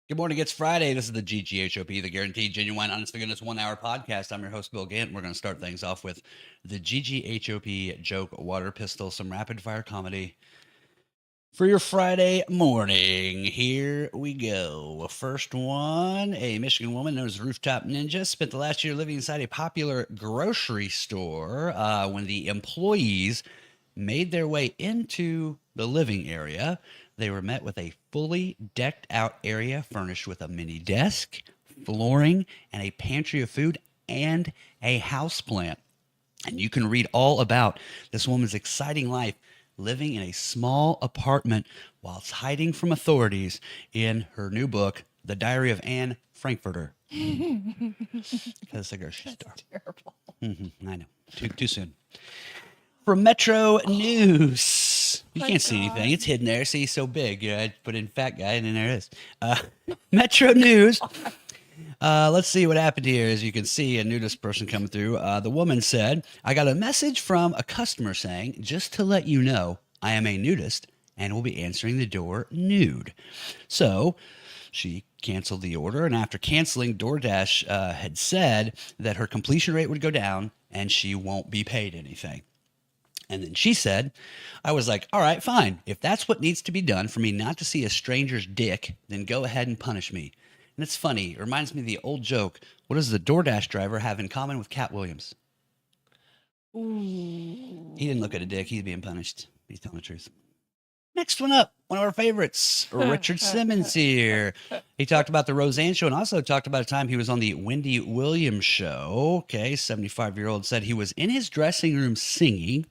Good morning. It's Friday. This is the GGHOP, the Guaranteed Genuine Honest to Goodness 1 hour podcast. I'm your host, Bill Gant. We're going to start things off with the GGHOP joke water pistol, some rapid fire comedy for your Friday morning. Here we go. First one, a Michigan woman known as Rooftop Ninja spent the last year living inside a popular grocery store when the employees made their way into the living area. They were met with a fully decked out area furnished with a mini desk, flooring, and a pantry of food and a house plant. And you can read all about this woman's exciting life living in a small apartment whilst hiding from authorities in her new book, The Diary of Anne Frankfurter. Because the grocery store. Terrible. I know. Too soon. From Metro News. You can't see anything. It's hidden there. See, so big. You know, I put in fat guy, and then there it is. Metro News. Let's see what happened here. As you can see, a nudist person coming through. The woman said, I got a message from a customer saying, just to let you know, I am a nudist and will be answering the door nude. So she canceled the order. And after canceling, DoorDash had said that her completion rate would go down and she won't be paid anything. And then she said, I was like, all right, fine. If that's what needs to be done for me not to see a stranger's dick, then go ahead and punish me. And it's funny. It reminds me of the old joke. What does the DoorDash driver have in common with Cat Williams? Ooh. He didn't look at a dick. He's being punished. He's telling the truth. Next one up, one of our favorites, Richard Simmons here. He talked about the Roseanne show and also talked about a time he was on the Wendy Williams show. Okay, 75-year-old said he was in his dressing room singing,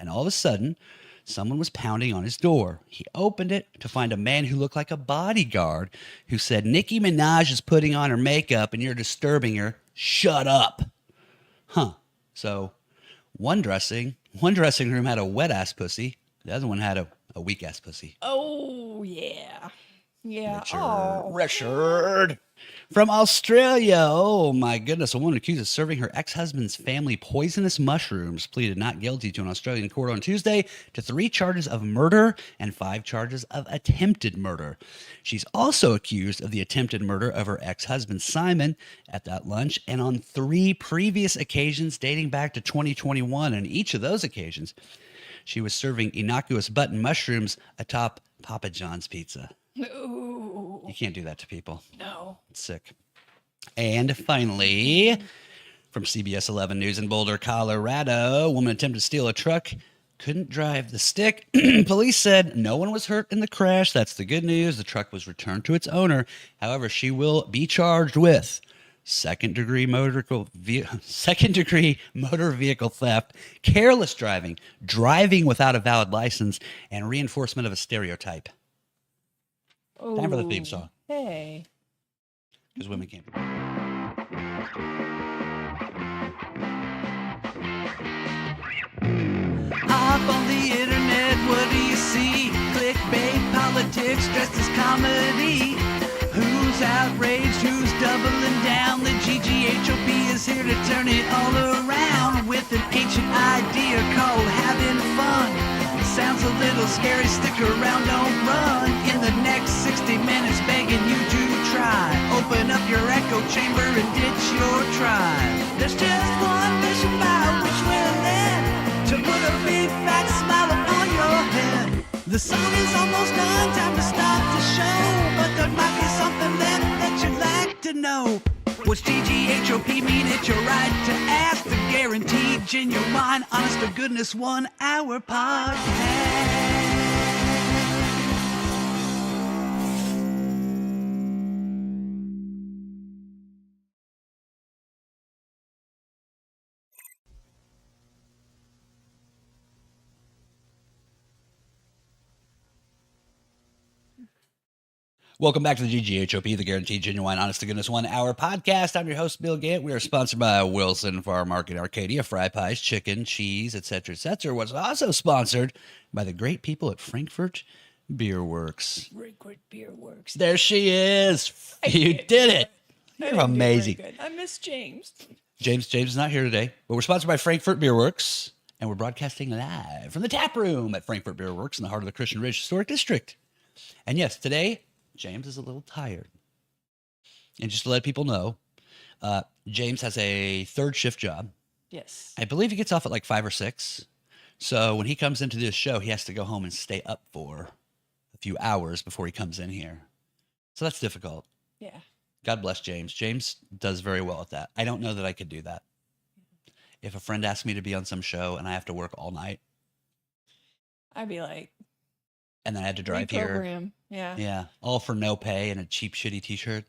and all of a sudden, someone was pounding on his door. He opened it to find a man who looked like a bodyguard who said, Nicki Minaj is putting on her makeup and you're disturbing her. Shut up. Huh. So one dressing room had a wet-ass pussy. The other one had a weak-ass pussy. Oh, yeah. Yeah. Richard. From Australia. Oh, my goodness. A woman accused of serving her ex-husband's family poisonous mushrooms pleaded not guilty to an Australian court on Tuesday to 3 charges of murder and 5 charges of attempted murder. She's also accused of the attempted murder of her ex-husband, Simon, at that lunch and on 3 previous occasions dating back to 2021. And each of those occasions, she was serving innocuous button mushrooms atop Papa John's pizza. Ooh. You can't do that to people. No. It's sick. And finally, from CBS 11 News in Boulder, Colorado, a woman attempted to steal a truck, couldn't drive the stick. Police said no one was hurt in the crash. That's the good news. The truck was returned to its owner. However, she will be charged with second-degree motor vehicle theft, careless driving, driving without a valid license, and reinforcement of a stereotype. Time for the theme song. Hey. Because women can't be. Up on the internet, what do you see? Clickbait, politics, dressed as comedy. Who's outraged? Who's doubling down? The GGHOP is here to turn it all around with an ancient idea called having fun. Sounds a little scary, stick around, don't run. In the next 60 minutes, begging you to try. Open up your echo chamber and ditch your tribe. There's just one mission by which we're led to put a big fat smile upon your head. The song is almost done, time to stop the show. But there might be something left that you'd like to know. What's GGHOP mean? It's your right to ask. The guaranteed, genuine, honest to goodness 1 hour podcast. Welcome back to the GGHOP, the Guaranteed Genuine Honest to Goodness 1 hour podcast. I'm your host, Bill Gant. We are sponsored by Wilson Farm Market Arcadia, fry pies, chicken, cheese, etc., etc. What's also sponsored by the great people at Frankfurt Beer Works. Frankfurt Beer Works. There she is. You did it. You're amazing. I miss James. James is not here today, but we're sponsored by Frankfurt Beer Works, and we're broadcasting live from the tap room at Frankfurt Beer Works in the heart of the Christian Ridge Historic District. And yes, today, James is a little tired. And just to let people know, James has a third shift job. Yes. I believe he gets off at like 5 or 6. So when he comes into this show, he has to go home and stay up for a few hours before he comes in here. So that's difficult. Yeah. God bless James. James does very well at that. I don't know that I could do that. If a friend asks me to be on some show and I have to work all night I'd be like, and then I had to drive here. reprogram. Yeah. Yeah. All for no pay and a cheap, shitty t-shirt.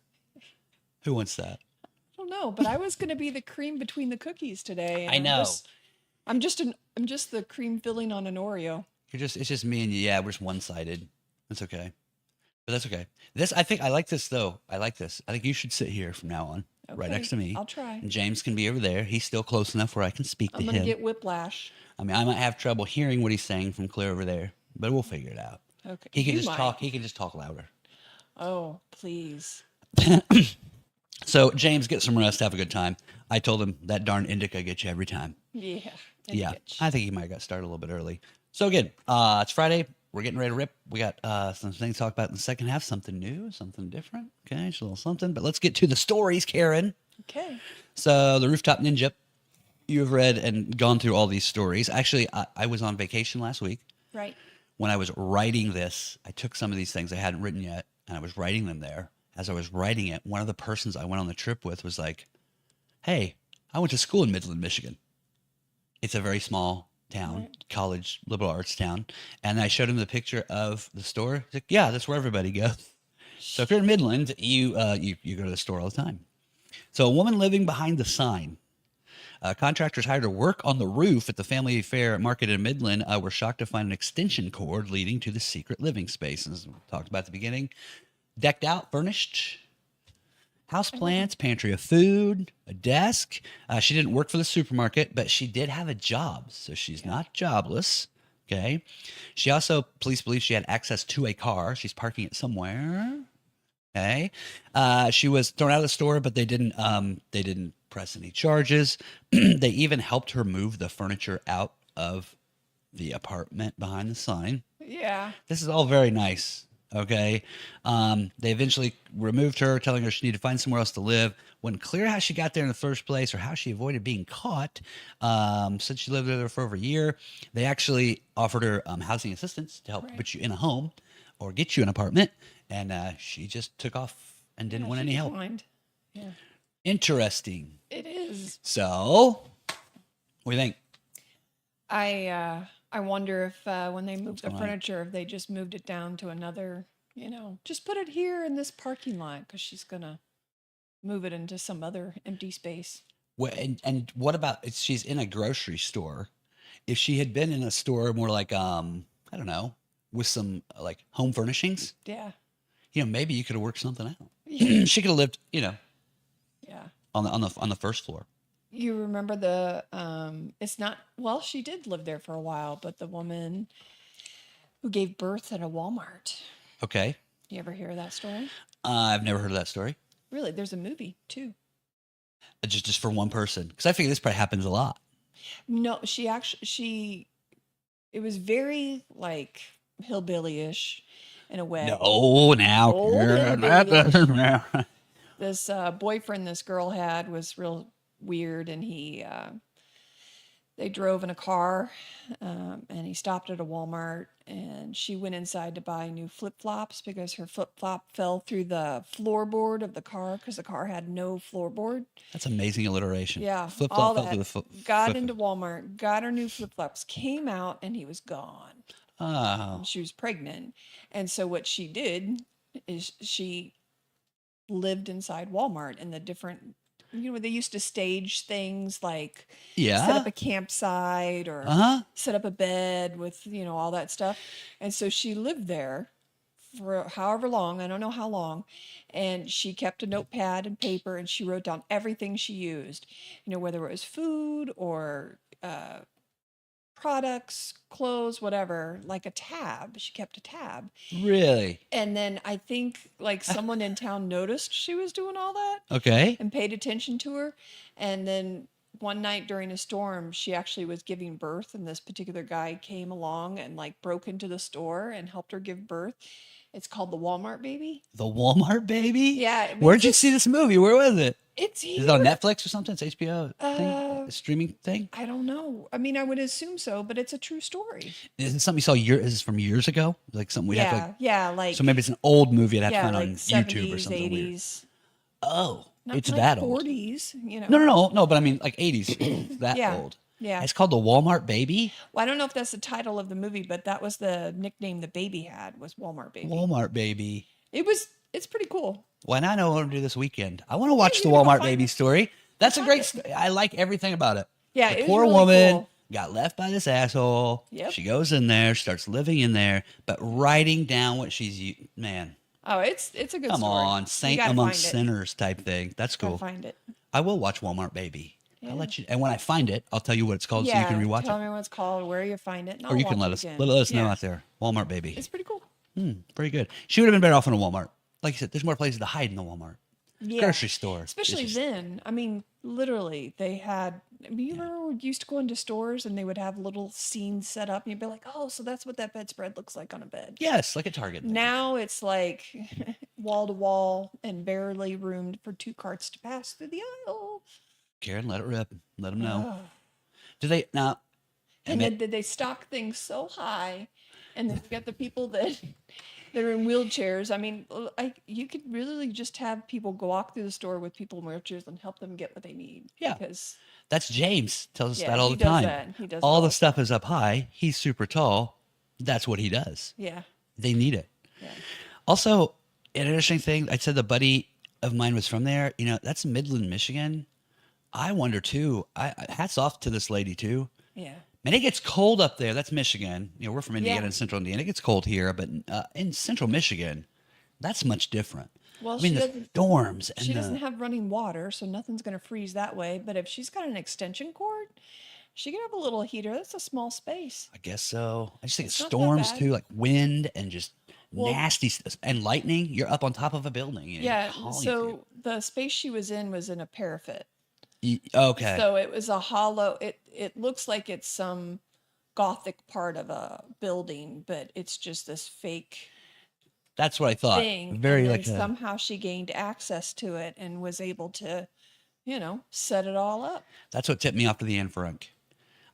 Who wants that? I don't know, but I was gonna be the cream between the cookies today. And I know. I'm just the cream filling on an Oreo. It's just me and you. Yeah, we're just one-sided. That's okay. But that's okay. I think I like this though. I like this. I think you should sit here from now on, right Okay, next to me. I'll try. And James can be over there. He's still close enough where I can speak I'm to gonna him. get whiplash. I mean, I might have trouble hearing what he's saying from clear over there, but we'll figure it out. Okay. He can You just might. talk. He can just talk louder. Oh, please. So James, get some rest. Have a good time. I told him that darn indica gets you every time. Yeah. Yeah, Bitch. I think he might have got started a little bit early. So again, it's Friday. We're getting ready to rip. We got some things to talk about in the second half. Something new, something different. Okay, just a little something. But let's get to the stories, Karen. Okay. So the Rooftop Ninja. You have read and gone through all these stories. Actually, I was on vacation last week. Right. When I was writing this, I took some of these things I hadn't written yet, and I was writing them there. As I was writing it, one of the persons I went on the trip with was like, "Hey, I went to school in Midland, Michigan. It's a very small town, college, liberal arts town." And I showed him the picture of the store. He's like, "Yeah, that's where everybody goes." So if you're in Midland, you go to the store all the time. So a woman living behind the sign. Contractors hired to work on the roof at the Family Fair Market in Midland were shocked to find an extension cord leading to the secret living space. As we talked about at the beginning, decked out, furnished, house plants, pantry of food, a desk. She didn't work for the supermarket, but she did have a job, so she's not jobless. Okay. She also, police believe she had access to a car. She's parking it somewhere. Okay. She was thrown out of the store, but they didn't press any charges. They even helped her move the furniture out of the apartment behind the sign. Yeah. This is all very nice. Okay. They eventually removed her, telling her she needed to find somewhere else to live. Wasn't clear how she got there in the first place or how she avoided being caught. Since she lived there for over a year, they actually offered her housing assistance to help put you in a home or get you an apartment. And she just took off and didn't want any help. Declined. Yeah. Interesting. It is. So, what do you think? I wonder if when they moved the going on? furniture, if they just moved it down to another, just put it here in this parking lot because she's gonna move it into some other empty space. Well, and what about if she's in a grocery store? If she had been in a store more like I don't know, with some like home furnishings, Yeah. Maybe you could have worked something out. Yeah. She could have lived, Yeah. on the first floor. You remember it's not, well, she did live there for a while, but the woman who gave birth at a Walmart. Okay. You ever hear that story? I've never heard of that story. Really? There's a movie too. Just for one person, because I figure this probably happens a lot. No, it was very like hillbilly-ish in a way. No, now Old Karen, hillbilly. that doesn't matter. This boyfriend this girl had was real weird, and they drove in a car, and he stopped at a Walmart, and she went inside to buy new flip-flops because her flip-flop fell through the floorboard of the car because the car had no floorboard. That's amazing alliteration. Yeah, Flip all flop fell that. through the Got flip- into Walmart, got her new flip-flops, came out, and he was gone. Oh, She was pregnant, and so what she did is she lived inside Walmart and the different, they used to stage things like set yeah. up a campsite or set up a bed with, all that stuff. And so she lived there for however long, I don't know how long, and she kept a notepad and paper and she wrote down everything she used, whether it was food or products, clothes, whatever, like a tab. She kept a tab. Really? And then I think like someone in town noticed she was doing all that Okay. and paid attention to her. And then one night during a storm, she actually was giving birth, and this particular guy came along and like broke into the store and helped her give birth. It's called The Walmart Baby. The Walmart Baby? Yeah. Where'd you see this movie? Where was it? It's Is here. it on Netflix or something? It's HBO thing? A streaming thing? I don't know. I mean, I would assume so, but it's a true story. Is it something you saw is this from years ago? Like something we'd have to like, Yeah, like so maybe it's an old movie I'd have to yeah, find like on 70s, YouTube or something weird. 80s. Oh, Not it's like that old. 40s, you know. No, but I mean like 80s. That Yeah, old. yeah. It's called The Walmart Baby? Well, I don't know if that's the title of the movie, but that was the nickname the baby had, was Walmart Baby. Walmart Baby. It's pretty cool. Well, now I know what to do this weekend. I want to watch you the gotta go Walmart find Baby it. story. That's a Find great it. story. I like everything about it. Yeah, The it was poor really woman cool. got left by this asshole. Yep. She goes in there, starts living in there, but writing down what man, Oh, it's a good come story. on, You saint gotta among find it. sinners type thing. That's Gotta cool. find it. I will watch Walmart Baby. Yeah. I'll let you, and when I find it, I'll tell you what it's called so you can rewatch tell it. me what it's called, where you find it, and I'll Or you can watch let it us again. let us know Yeah. out there. Walmart Baby. It's pretty cool. Very good. She would have been better off in a Walmart. Like you said, there's more places to hide in the Walmart. Yeah. Grocery store. Especially It's just- then. I mean, literally, they had. I mean, you remember when you used to go into stores and they would have little scenes set up, and you'd be like, "Oh, so that's what that bedspread looks like on a bed." Yes, like a Target. thing. Now it's like wall to wall and barely room for two carts to pass through the aisle. Karen, let it rip. Let them know. Ugh. Do they now? And then did they stock things so high, and then you got the people that are in wheelchairs. I mean, you could really just have people go walk through the store with people in wheelchairs and help them get what they need. Yeah. Because That's James tells us yeah, that all he the does time. that. He does All it the stuff is up high. He's super tall. That's what he does. Yeah. They need it. Yeah. Also, an interesting thing. I said the buddy of mine was from there. You know, that's Midland, Michigan. I wonder too. Hats off to this lady too. Yeah. Man, it gets cold up there. That's Michigan. You know, we're from Indiana Yeah. and Central Indiana. It gets cold here, but in Central Michigan, that's much different. Well, I mean, she the doesn't. storms and She the, doesn't have running water, so nothing's going to freeze that way. But if she's got an extension cord, she can have a little heater. That's a small space. I guess so. I just think It's it's not that storms bad. too, like wind and just Well- nasty and lightning. You're up on top of a building. And Yeah. calling So the space she was in was in a parapet. okay. So it was a hollow. It looks like it's some Gothic part of a building, but it's just this fake That's what I thought. thing. Very and like then a, somehow she gained access to it and was able to, set it all up. that's what tipped me off to the Anne Frank.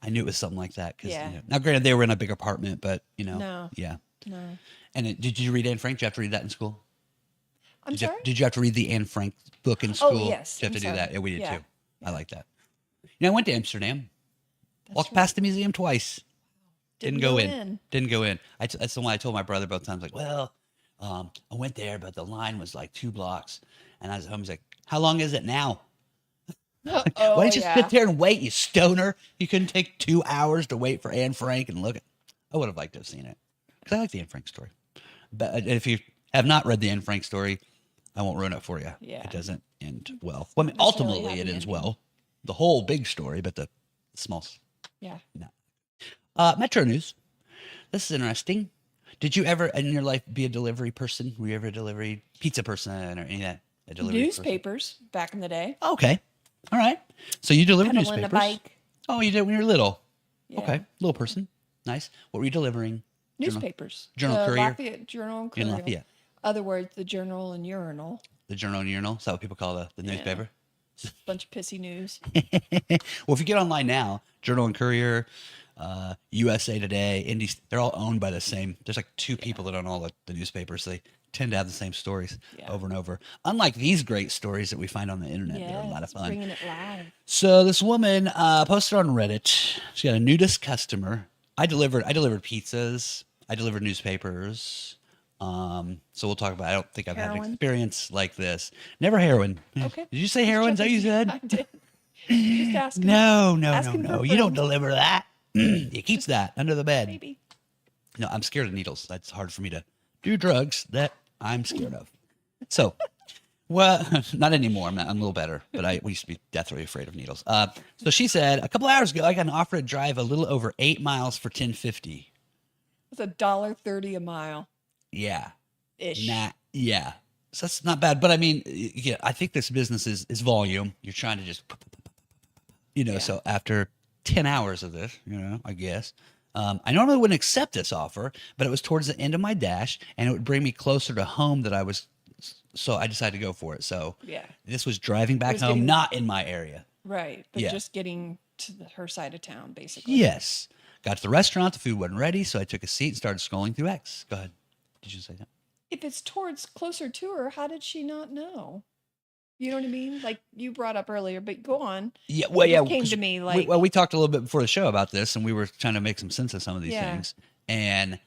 I knew it was something like that. Cause, Yeah. now, granted, they were in a big apartment, but No. yeah. No, And did you read Anne Frank? Did you have to read that in school? I'm Did you, sorry. did you have to read the Anne Frank book in school? yes, Did you have I'm to do sorry. that? Yeah, we did Yeah, too. I like that. I went to Amsterdam. Walked past the museum twice. Didn't go in. Didn't go in. That's the one I told my brother both times. Like, well, I went there, but the line was like 2 blocks, and I was home. He's like, "How long is it now? Oh, Why don't you yeah. sit there and wait, you stoner? You couldn't take 2 hours to wait for Anne Frank and look at." I would have liked to have seen it because I like the Anne Frank story. But if you have not read the Anne Frank story, I won't ruin it for you. Yeah. It doesn't end well. Well, I mean, Necessarily ultimately, it happy ends ending. well. The whole big story, but the small. Yeah. Metro News. This is interesting. Did you ever in your life be a delivery person? Were you ever a delivery pizza person or any of that? A delivery person? Newspapers back in the day. Okay. All right. So you delivered Pedaling a newspapers. bike. Oh, you did when you were little. Yeah. Okay. Little person. Nice. What were you delivering? Newspapers. Journal The Courier? Lafayette Journal and In Courier. Lafayette. Other words, the Journal and Urinal. The Journal and Urinal. Is that what people call the newspaper? Bunch of pissy news. Well, if you get online now, Journal and Courier, USA Today, Indies, they're all owned by the same. There's like 2 people that own all the newspapers. They tend to have the same stories Yeah. over and over. Unlike these great stories that we find on the internet, that are a lot of it's fun. bringing it live. So this woman posted on Reddit. She got a nudist customer. I delivered pizzas. I delivered newspapers. So we'll talk about. I don't think I've had an Heroin? experience like this. Never heroin. Okay. Did you say heroin? Is that what you said? I did. Just asking. No. Asking for You don't friends. deliver that. You keep that under the bed. Maybe. No, I'm scared of needles. That's hard for me to do drugs that I'm scared of. So, well, not anymore. I'm a little better, but we used to be deathly afraid of needles. So she said a couple hours ago, I got an offer to drive a little over 8 miles for $10.50. It's $1.30 a mile. Yeah. Ish. Yeah. So that's not bad. But I mean, yeah, I think this business is volume. You're trying to just, Yeah. so after 10 hours of this, I guess, I normally wouldn't accept this offer, but it was towards the end of my dash, and it would bring me closer to home so I decided to go for it. So Yeah. this was driving back was home, getting- not in my area. Right. But Yeah. just getting to her side of town, basically. Yes. Got to the restaurant, the food wasn't ready, so I took a seat and started scrolling through X. Go ahead. Did you say that? If it's towards closer to her, how did she not know? You know what I mean? Like you brought up earlier, but go on. Yeah, well, It yeah. just came 'cause to me like, we talked a little bit before the show about this, and we were trying to make some sense of some of these Yeah. things. And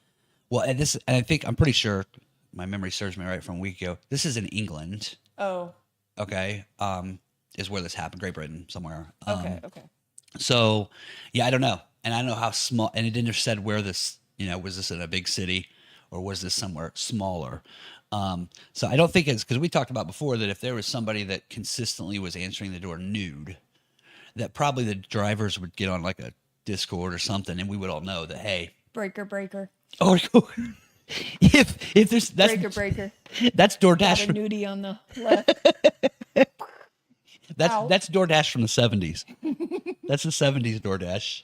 well, and I think I'm pretty sure my memory serves me right from a week ago. This is in England, oh, okay? Is where this happened, Great Britain, somewhere. okay. So, yeah, I don't know, and I don't know how small. And it didn't said where this, was this in a big city, or was this somewhere smaller? So I don't think it's because we talked about before that if there was somebody that consistently was answering the door nude, that probably the drivers would get on like a Discord or something, and we would all know that Breaker. oh, if there's Breaker. that's Got a DoorDash nudie on the left. Ow. that's DoorDash from the 70s. That's the 70s DoorDash.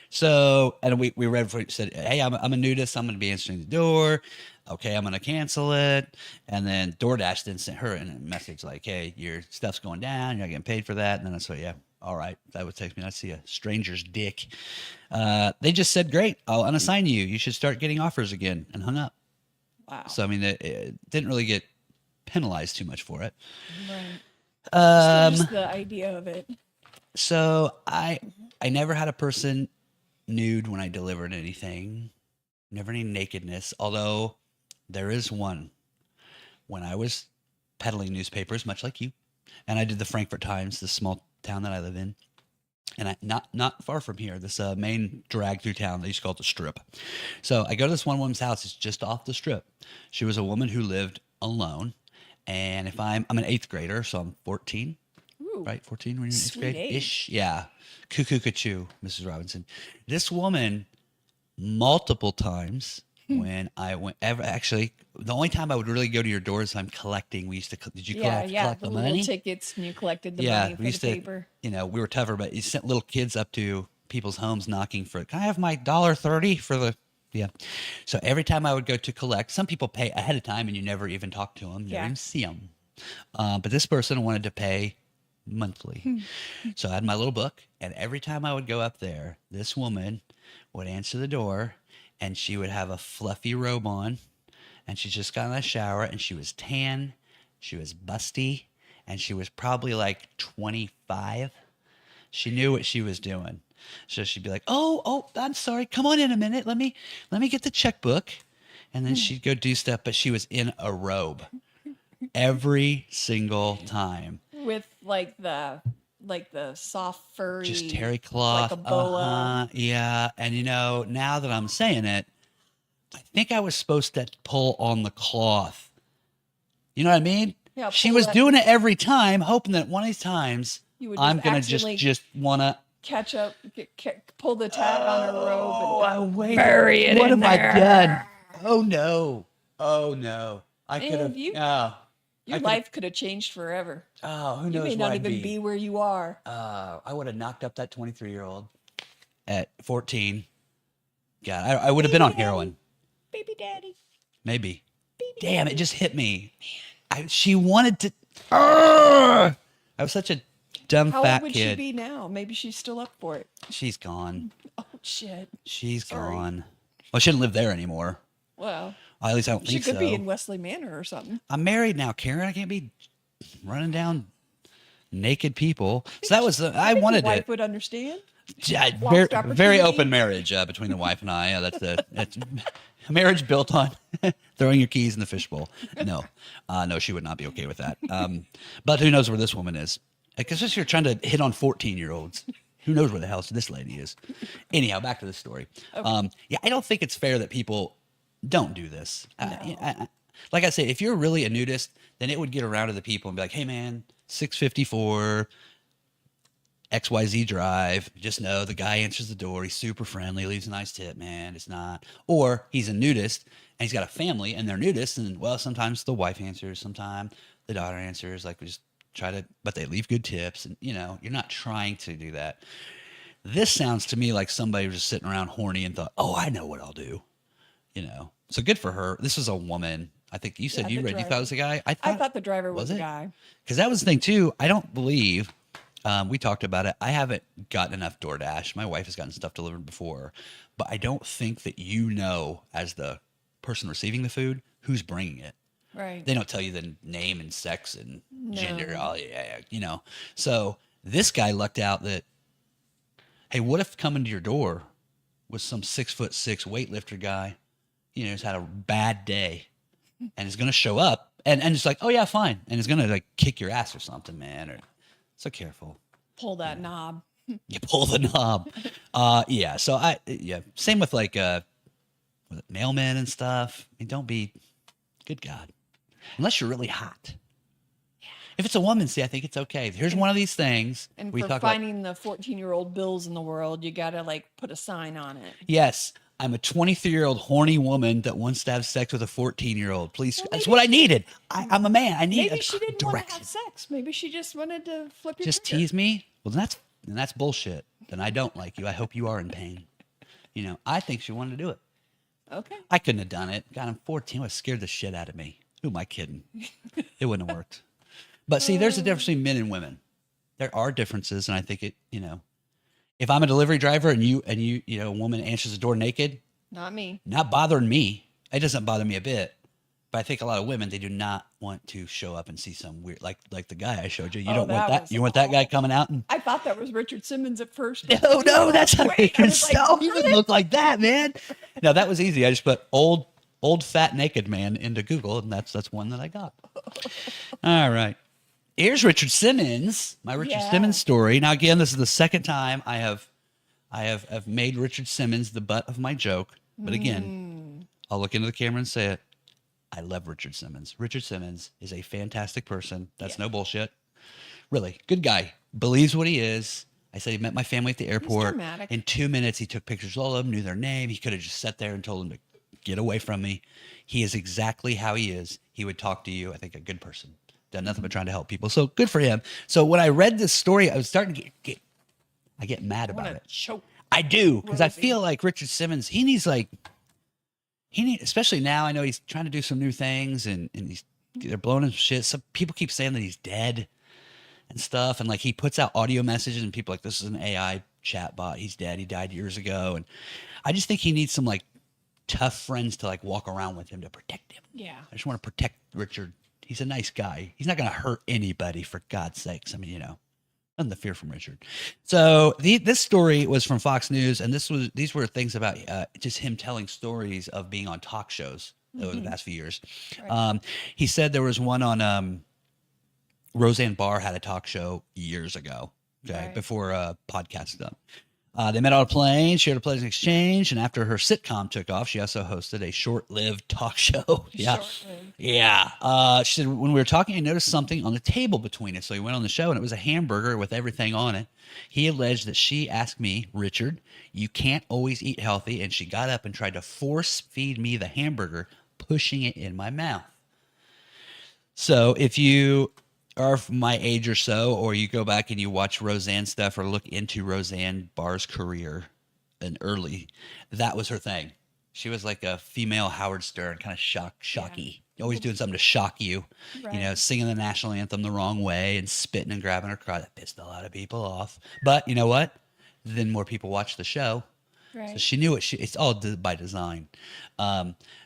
So and we read for said, hey, I'm a nudist. I'm going to be answering the door. Okay, I'm going to cancel it. And then DoorDash then sent her a message like, hey, your stuff's going down. You're not getting paid for that. And then I said, yeah, all right. That would take me. I see a stranger's dick. They just said, great. I'll unassign you. You should start getting offers again, and hung up. Wow. So, I mean, it didn't really get penalized too much for it. Right. Just the idea of it. So I never had a person nude when I delivered anything. Never any nakedness. Although there is one when I was peddling newspapers, much like you, and I did the Frankfurt Times, the small town that I live in, and I not far from here, this main drag through town. They used to call it the Strip. So I go to this one woman's house. It's just off the Strip. She was a woman who lived alone, and if I'm an 8th grader, so I'm 14. Ooh. Right, 14 when you're in 8th Sweet grade age. ish. Yeah, cuckoo, Mrs. Robinson. This woman, multiple times when I went, actually, the only time I would really go to your door is I'm collecting. We used to. Did you collect the the little money? tickets, and you collected the Yeah, money for we used the to. paper. We were tougher, but you sent little kids up to people's homes knocking for. Can I have my $1.30 for the? Yeah. So every time I would go to collect, some people pay ahead of time and you never even talk to them, you never even see them. But this person wanted to pay monthly. So I had my little book, and every time I would go up there, this woman would answer the door, and she would have a fluffy robe on, and she just got in the shower, and she was tan, she was busty, and she was probably like 25. She knew what she was doing. So she'd be like, oh, I'm sorry. Come on in a minute. Let me get the checkbook. And then she'd go do stuff, but she was in a robe every single time. With like the soft furry, Just terry cloth. like a boa. Yeah. And now that I'm saying it, I think I was supposed to pull on the cloth. You know what I mean? Yeah, she pull was that- doing it every time, hoping that one of these times You would I'm just going to accidentally just want to. catch up, pull the tag on her robe, and Bury it What in have I there. done? Oh no! Oh no! I Man, could have. you- Oh, your I could've- life could have changed forever. oh, who You knows may where not I'd even be where you are. I would have knocked up that 23-year-old at 14. God, I would have been on heroin. Baby daddy. Maybe. Damn, it just hit me. She wanted to. I was such a dumb How fat old would she kid. be now? Maybe she's still up for it. She's gone. Oh shit. She's Sorry. gone. Well, she didn't live there anymore. Well, At least I don't she think could so. be in Wesley Manor or something. I'm married now, Karen. I can't be running down naked people. So that was I think wanted your wife it. would understand. Yeah, Lost very opportunity. open marriage between the wife and I. Yeah, that's a marriage built on throwing your keys in the fishbowl. No, no, she would not be okay with that. But who knows where this woman is? Because if you're trying to hit on 14-year-olds, who knows where the hell this lady is? Anyhow, back to the story. Yeah, I don't think it's fair that people don't do this. Like I say, if you're really a nudist, then it would get around to the people and be like, hey, man, 654 XYZ Drive. Just know the guy answers the door. He's super friendly, leaves a nice tip, man. It's not. Or he's a nudist and he's got a family and they're nudists. And, well, sometimes the wife answers, sometimes the daughter answers. Like, we just try to, but they leave good tips. And, you're not trying to do that. This sounds to me like somebody was just sitting around horny and thought, "Oh, I know what I'll do." So good for her. This was a woman. I think you said Yeah, you the thought it driver. was a guy. I thought the driver was a it? guy. Because that was the thing too. I don't believe we talked about it. I haven't gotten enough DoorDash. My wife has gotten stuff delivered before, but I don't think that as the person receiving the food, who's bringing it. Right. They don't tell you the name and sex and gender. No. Oh, yeah. So this guy lucked out that, hey, what if coming to your door was some 6'6" weightlifter guy, who's had a bad day and is going to show up and it's like, oh yeah, fine. And is going to like kick your ass or something, man. Or so careful. Pull that knob. You pull the knob. Yeah. So same with like, with mailmen and stuff. I mean, don't be, good God, unless you're really hot. If it's a woman, I think it's okay. Here's one of these things. And for finding the 14-year-old bills in the world, you got to like put a sign on it. Yes, I'm a 23-year-old horny woman that wants to have sex with a 14-year-old. Please, that's what I needed. I'm a man. I need Maybe she didn't direction. want to have sex. Maybe she just wanted to flip your Just finger. tease me? Well, that's bullshit. Then I don't like you. I hope you are in pain. I think she wanted to do it. Okay. I couldn't have done it. God, I'm 14. It would have scared the shit out of me. Who am I kidding? It wouldn't have worked. But see, there's a difference between men and women. There are differences, and I think if I'm a delivery driver and a woman answers the door naked, Not me. not bothering me. It doesn't bother me a bit. But I think a lot of women, they do not want to show up and see some weird, like the guy I showed you. You don't want that. You want that guy coming out and. I thought that was Richard Simmons at first. No, that's not Wait, I Richard. was like, No, he wouldn't look like that, man. No, that was easy. I just put old fat naked man into Google, and that's one that I got. All right. Here's Richard Simmons, my Richard Simmons story. Now, again, this is the second time I have made Richard Simmons the butt of my joke. But again, I'll look into the camera and say it. I love Richard Simmons. Richard Simmons is a fantastic person. That's no bullshit. Really, good guy. Believes what he is. I said he met my family at the airport. dramatic. In 2 minutes, he took pictures of all of them, knew their name. He could have just sat there and told them to get away from me. He is exactly how he is. He would talk to you. I think a good person. Done nothing but trying to help people. So good for him. So when I read this story, I was starting to get mad about it. Choke. I do, because I feel like Richard Simmons, especially now, I know he's trying to do some new things and they're blowing him shit. Some people keep saying that he's dead and stuff. And like he puts out audio messages and people are like, this is an AI chat bot. He's dead. He died years ago. And I just think he needs some like tough friends to like walk around with him to protect him. Yeah. I just want to protect Richard. He's a nice guy. He's not going to hurt anybody, for God's sakes. I mean, nothing to fear from Richard. So this story was from Fox News, and these were things about just him telling stories of being on talk shows over the past few years. Right. He said there was one on Roseanne Barr had a talk show years ago, before podcast stuff. They met on a plane, shared a pleasant exchange, and after her sitcom took off, she also hosted a short-lived talk show. Yeah. She said, when we were talking, I noticed something on the table between us. So he went on the show, and it was a hamburger with everything on it. He alleged that she asked me, Richard, you can't always eat healthy, and she got up and tried to force feed me the hamburger, pushing it in my mouth. So if you are my age or so, or you go back and you watch Roseanne stuff or look into Roseanne Barr's career and early, that was her thing. She was like a female Howard Stern, kind of shocky, always doing something to shock you, singing the national anthem the wrong way and spitting and grabbing her crotch. That pissed a lot of people off. But you know what? Then more people watched the show. Right. So she knew it's all by design.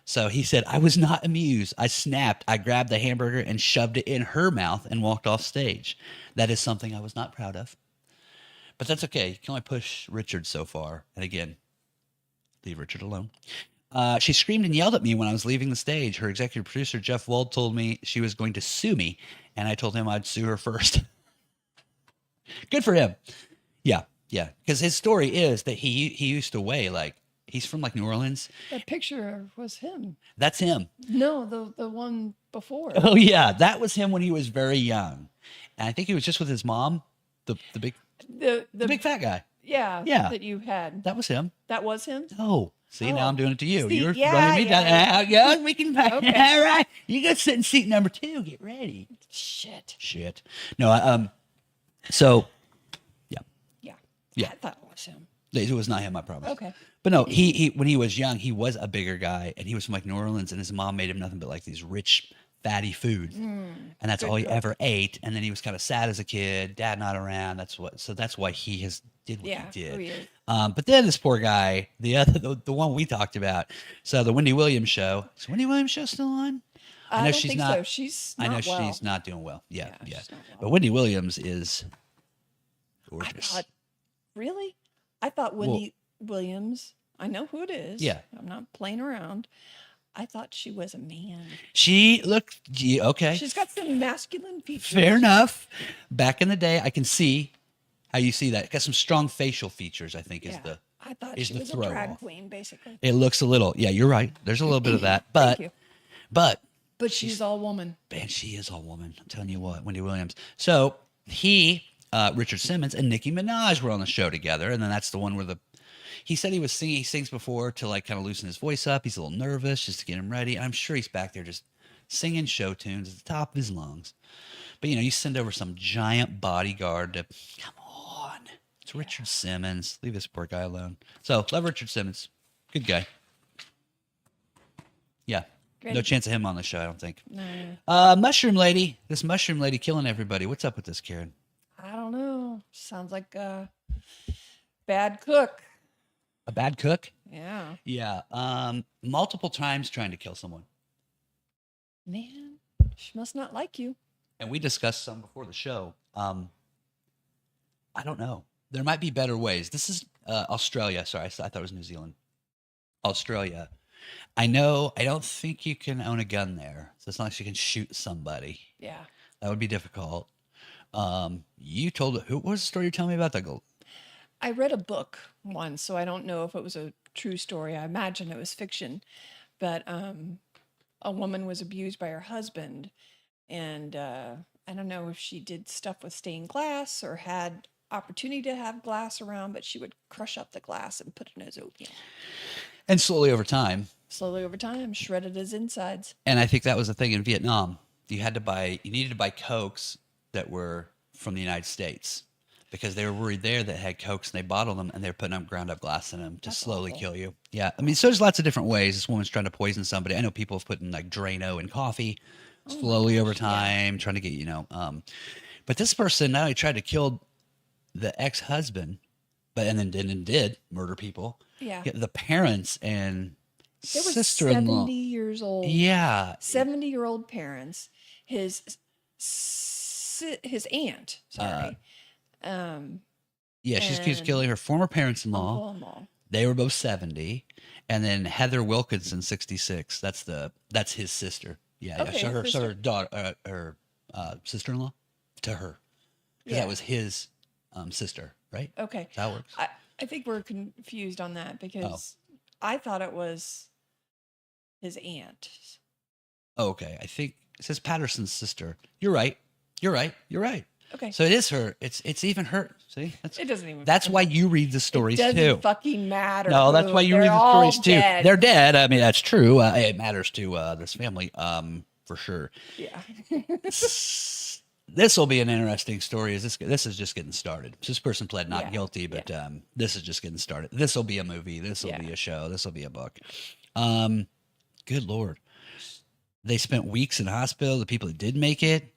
So he said, I was not amused. I snapped. I grabbed the hamburger and shoved it in her mouth and walked off stage. That is something I was not proud of. But that's okay. You can only push Richard so far. And again, leave Richard alone. She screamed and yelled at me when I was leaving the stage. Her executive producer, Jeff Wald, told me she was going to sue me. And I told him I'd sue her first. Good for him. Yeah. Yeah, because his story is that he used to weigh he's from New Orleans. That picture was him. That's him. No, the one before. Oh yeah, that was him when he was very young, and I think he was just with his mom, the big big fat guy. Yeah. That you had. That was him. That was him. Oh, see, now I'm doing it to you. See, You're running me down. Yeah, we can. Okay. All right, you go sit in seat number 2. Get ready. Shit. No, so. Yeah. I thought it was him. It was not him, I promise. Okay. But no, he when he was young, he was a bigger guy, and he was from like New Orleans, and his mom made him nothing but like these rich, fatty foods, and that's good all he cook. ever ate. And then he was kind of sad as a kid, dad not around. So that's why he has did what Yeah. he did. who he is. But then this poor guy, the one we talked about, so the Wendy Williams show. Is Wendy Williams show still on? I know don't she's think not- so. She's I not know well. she's not doing well. Yeah. she's not well. But Wendy Williams is I gorgeous. thought, really? I thought Wendy Williams. I know who it is. Yeah. I'm not playing around. I thought she was a man. She looked okay. She's got some masculine features. Fair enough. Back in the day, I can see how you see that. Got some strong facial features, I think, is Yeah. the. I thought is she the was a throw drag off. queen, basically. It looks a little. Yeah, you're right. There's a little bit of that, but Thank you. but But she's all woman. man, she is all woman. I'm telling you what, Wendy Williams. So he, Richard Simmons, and Nicki Minaj were on the show together, and then that's the one where he said he was singing. He sings before to like kind of loosen his voice up. He's a little nervous just to get him ready. And I'm sure he's back there just singing show tunes at the top of his lungs. But you send over some giant bodyguard to come on. It's Richard Simmons. Leave this poor guy alone. So love Richard Simmons. Good guy. Yeah. Great. No chance of him on the show, I don't think. No, Mushroom Lady. This Mushroom Lady killing everybody. What's up with this, Karen? I don't know. Sounds like a bad cook. A bad cook? Yeah. Yeah. Multiple times trying to kill someone. Man, she must not like you. And we discussed some before the show. I don't know. There might be better ways. This is Australia. Sorry, I thought it was New Zealand. Australia. I don't think you can own a gun there. So it's not like you can shoot somebody. Yeah. That would be difficult. You told what was the story you're telling me about? I read a book once, so I don't know if it was a true story. I imagine it was fiction. But a woman was abused by her husband. And I don't know if she did stuff with stained glass or had opportunity to have glass around, but she would crush up the glass and put it in his oatmeal. And slowly over time. Slowly over time, shredded his insides. And I think that was the thing in Vietnam. You needed to buy Cokes that were from the United States because they were worried there that had Cokes and they bottled them and they were putting up ground up glass in them to That's slowly awful. kill you. Yeah. I mean, so there's lots of different ways. This woman's trying to poison somebody. I know people have put in like Drano in coffee slowly over time, trying to get, but this person not only tried to kill the ex-husband, but and then did murder people. Yeah. The parents and They were sister-in-law. 70 years old. Yeah. 70-year-old parents. His aunt, sorry. Yeah, she's accused of and killing her former parents-in-law. uncle-in-law. They were both 70, and then Heather Wilkinson, 66. That's his sister. Yeah, Okay, So her sister. daughter, her sister-in-law, to her, because Yeah. that was his sister, right? Okay. That works. I think we're confused on that because I thought it was his aunt. Oh, okay, I think it says Patterson's sister. You're right. You're right. Okay. So it is her. It's even her. See, It doesn't even. that's why you read the stories doesn't too. fucking matter. No, that's who. why you They're read the all stories too. dead. They're dead. I mean, that's true. It matters to this family, for sure. Yeah. This will be an interesting story. This is just getting started. This person pled not Yeah, guilty, but this is just getting started. This will be a movie. This will Yeah. be a show. This will be a book. Good Lord. They spent weeks in hospital. The people that did make it,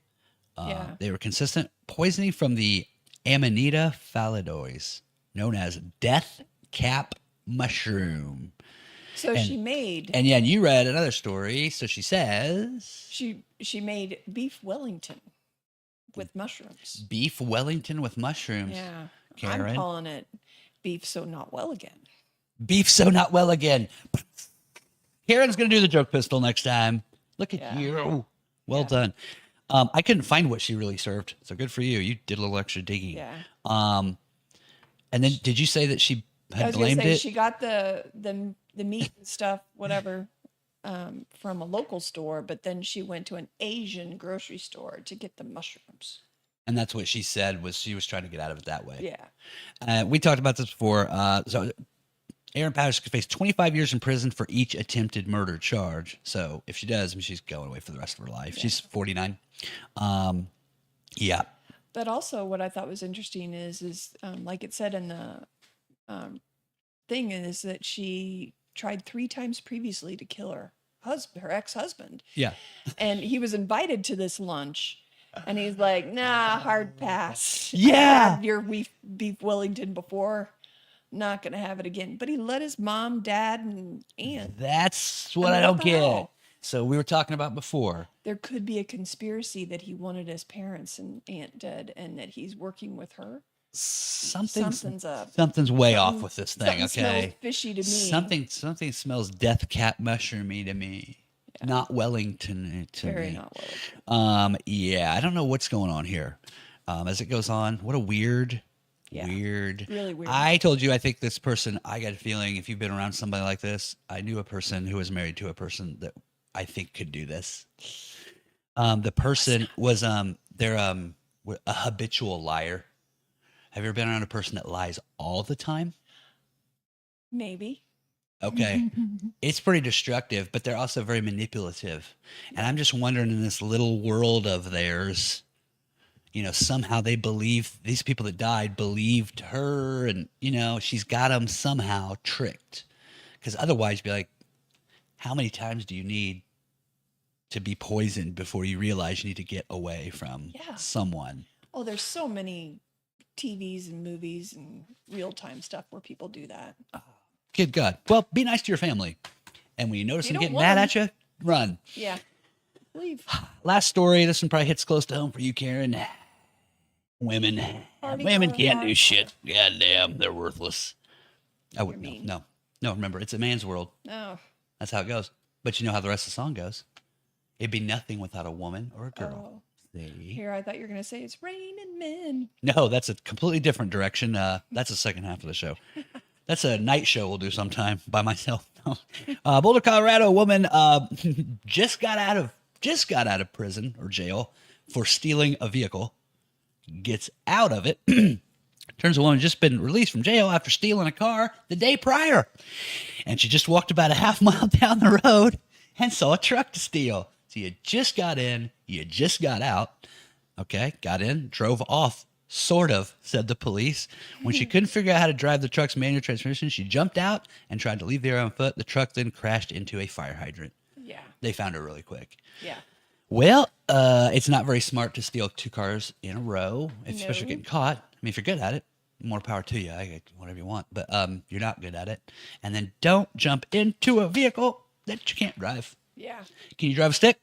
Yeah. they were consistent. Poisoning from the Amanita phallidois, known as death cap mushroom. So she made And yeah, and you read another story. So she says she made beef Wellington with mushrooms. beef Wellington with mushrooms. Yeah. Karen? I'm calling it beef so not well again. Beef so not well again. Karen's going to do the joke pistol next time. Look at Yeah. you. Well Yeah. done. I couldn't find what she really served. So good for you. You did a little extra digging. Yeah. And then did you say that she I had was gonna blamed say it? she got the meat and stuff, whatever, from a local store, but then she went to an Asian grocery store to get the mushrooms. And that's what she said was she was trying to get out of it that way. Yeah. We talked about this before. So Erin Patterson could face 25 years in prison for each attempted murder charge. So if she does, I mean, she's going away for the rest of her life. Yeah. She's 49. Yeah. But also, what I thought was interesting is like it said in the thing, is that she tried 3 times previously to kill her ex-husband, Yeah. and he was invited to this lunch, and he's like, "Nah, hard pass. I've Yeah. had your beef Wellington before. Not gonna have it again." But he let his mom, dad, and aunt. That's what I mean, what don't the get. hell? So we were talking about before. There could be a conspiracy that he wanted his parents and aunt dead, and that he's working with her. Something's up. Something's way off Something- with this thing. something smells Okay. fishy to me. Something smells death cap mushroomy to me. Not Wellington to Very me. not well. Yeah, I don't know what's going on here. As it goes on, what a weird. Really weird. I told you, I think this person, I got a feeling if you've been around somebody like this, I knew a person who was married to a person that I think could do this. The person was, they're a habitual liar. Have you ever been around a person that lies all the time? Maybe. Okay. It's pretty destructive, but they're also very manipulative. And I'm just wondering, in this little world of theirs, somehow they believe, these people that died believed her, and, she's got them somehow tricked. Because otherwise, you'd be like, how many times do you need to be poisoned before you realize you need to get away from someone? Oh, there's so many TVs and movies and real-time stuff where people do that. Good God. Well, be nice to your family. And when you notice You them don't getting want mad them. at you, run. Yeah. Leave. Last story. This one probably hits close to home for you, Karen. Women. Party Women girl, can't do hard shit. God damn, they're worthless. I would mean. no. Remember, it's a man's world. Oh. That's how it goes. But you know how the rest of the song goes. It'd be nothing without a woman or a girl. Oh. See? Here, I thought you were going to say it's raining men. No, that's a completely different direction. That's the second half of the show. That's a night show we'll do sometime by myself. Boulder, Colorado woman just got out of prison or jail for stealing a vehicle. Gets out of it. Turns a woman had just been released from jail after stealing a car the day prior. And she just walked about a half mile down the road and saw a truck to steal. So you just got in, you just got out. Okay, got in, drove off, sort of, said the police. When she couldn't figure out how to drive the truck's manual transmission, she jumped out and tried to leave the area on foot. The truck then crashed into a fire hydrant. Yeah. They found her really quick. Yeah. Well, it's not very smart to steal 2 cars in a row, especially No. getting caught. I mean, if you're good at it, more power to you. I get whatever you want, but you're not good at it. And then don't jump into a vehicle that you can't drive. Yeah. Can you drive a stick?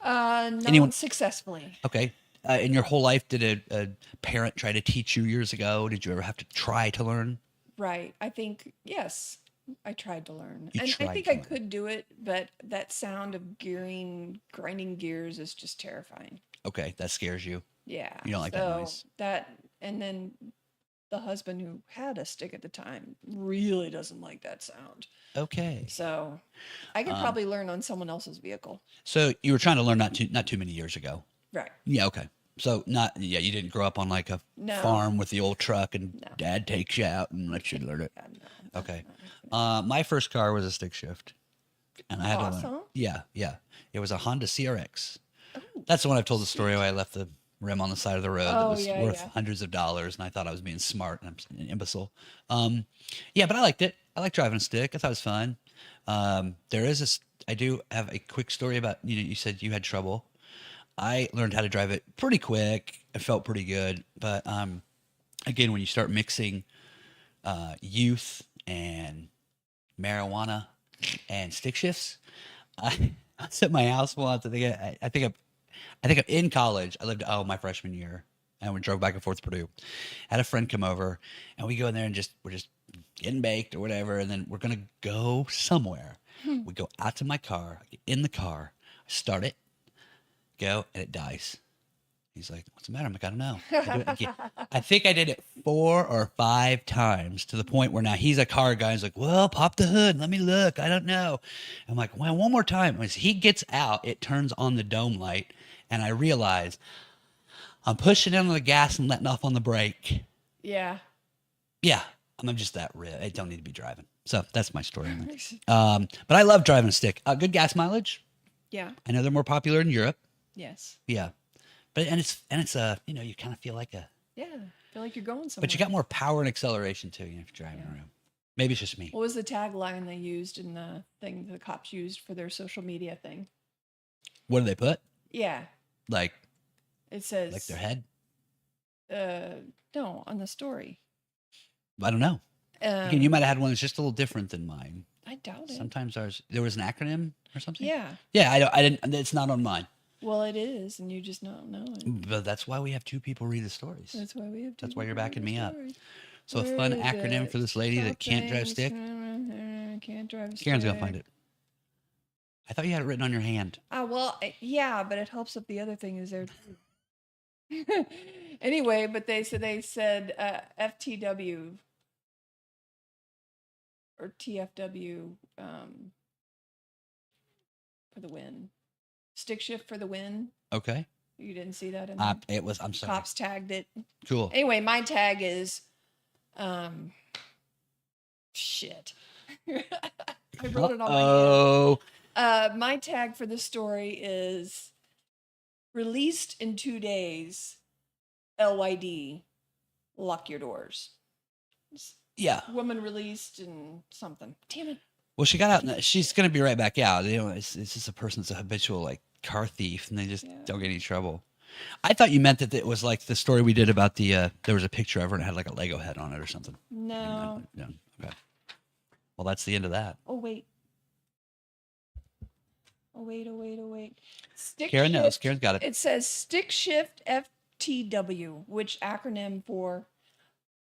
Not Anyone- successfully. Okay. In your whole life, did a parent try to teach you years ago? Did you ever have to try to learn? Right. I think, yes, I tried to learn. You And I tried think to I learn. could do it, but that sound of grinding gears is just terrifying. Okay, that scares you. Yeah. You don't like that so noise. and then the husband who had a stick at the time really doesn't like that sound. Okay. So I could probably learn on someone else's vehicle. So you were trying to learn not too many years ago. Right. Yeah, okay. So you didn't grow up on like a No. farm with the old truck and No. dad takes you out and lets you learn it. Yeah, no, Okay. no. My first car was a stick shift. And I had to learn. Awesome. Yeah. It was a Honda CRX. Oh, That's the one I've told the story where I left the rim on the side of the road that Oh, was yeah, worth yeah. hundreds of dollars, and I thought I was being smart, and I'm an imbecile. Yeah, but I liked it. I like driving a stick. I thought it was fun. I do have a quick story about, you said you had trouble. I learned how to drive it pretty quick. It felt pretty good. But again, when you start mixing youth and marijuana and stick shifts, I was at my house once. I think I'm in college. I lived my freshman year, and we drove back and forth to Purdue. Had a friend come over, and we go in there and we're just getting baked or whatever, and then we're gonna go somewhere. We go out to my car, I get in the car, I start it, go, and it dies. He's like, "What's the matter?" I'm like, "I don't know." I do it again. I think I did it 4 or 5 times to the point where now he's a car guy. He's like, "Well, pop the hood. Let me look. I don't know." I'm like, "Well, one more time." As he gets out, it turns on the dome light, and I realize I'm pushing in on the gas and letting off on the brake. Yeah. Yeah, I'm just that real. I don't need to be driving. So that's my story. But I love driving a stick. Good gas mileage. Yeah. I know they're more popular in Europe. Yes. Yeah. But it's you kind of feel like a, Yeah, I feel like you're going somewhere. but you got more power and acceleration too. If you're driving around. Maybe it's just me. What was the tagline they used in the thing the cops used for their social media thing? What do they put? Yeah, Like it says their head? no, on the story. I don't know. Again, you might have had one that's just a little different than mine. I doubt it. Sometimes ours there was an acronym or something. Yeah. Yeah, I didn't. It's not on mine. Well, it is, and you just don't know it. But that's why we have two people read the stories. That's why we have. That's why you're backing me up. So Where a fun is acronym it? for this lady that can't drive stick. Can't drive stick. Karen's gonna find it. I thought you had it written on your hand. Well, yeah, but it helps if the other thing is there too. Anyway, but they said FTW or TFW for the win. Stick shift for the win. Okay. You didn't see that in there? It was. I'm sorry. Cops tagged it. Cool. Anyway, my tag is shit. I wrote it on my hand. My tag for this story is released in 2 days. LYD, lock your doors. Yeah. Woman released and something. Damn it. Well, she got out. And she's gonna be right back out. It's just a person that's a habitual like car thief, and they just don't get any trouble. I thought you meant that it was like the story we did about the. There was a picture of her and it had like a Lego head on it or something. No. No. Okay. Well, that's the end of that. Oh wait. Oh wait. Stick Karen knows. shift. Karen's got it. It says stick shift FTW, which acronym for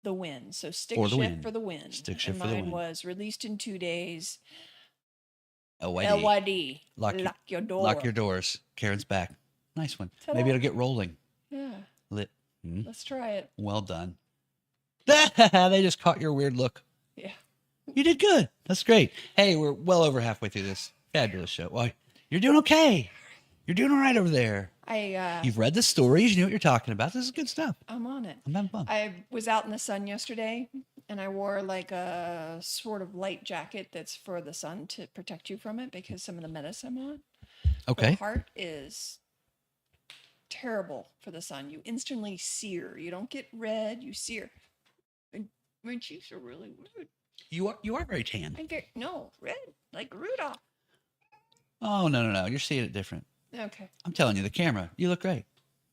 the win. So stick For the shift win. for the win. Stick shift and for the mine win. was released in 2 days. LYD. LYD. Lock your door. Lock your doors. Karen's back. Nice one. Ta-da. Maybe it'll get rolling. Yeah. Lit. Let's try it. Well done. They just caught your weird look. Yeah. You did good. That's great. Hey, we're well over halfway through this fabulous show. Well, you're doing okay. You're doing all right over there. You've read the stories. You know what you're talking about. This is good stuff. I'm on it. I'm having fun. I was out in the sun yesterday and I wore like a sort of light jacket that's for the sun to protect you from it because some of the medicine I'm on. Okay. The heart is terrible for the sun. You instantly sear. You don't get red, you sear. And my cheeks are really red. You are very tan. No, red, like Rudolph. Oh, no. You're seeing it different. Okay. I'm telling you, the camera. You look great.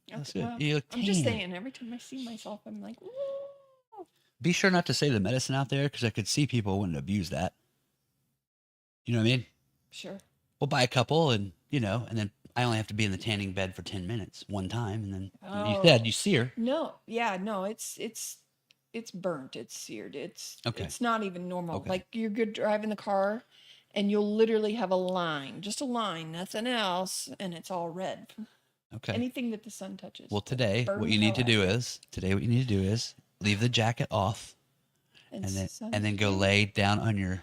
That's Okay, good. well, You look tan. I'm just saying, every time I see myself, I'm like, ooh. Be sure not to say the medicine out there because I could see people wouldn't abuse that. You know what I mean? Sure. We'll buy a couple and then I only have to be in the tanning bed for 10 minutes one time. And then you said you sear. No, yeah, no, it's burnt. It's seared. It's not even normal. Okay. Like you're good driving the car and you'll literally have a line, just a line, nothing else, and it's all red. Okay. Anything that the sun touches. Well, today, burns what you need to the do hell is leave the jacket off out. and then go lay down on your,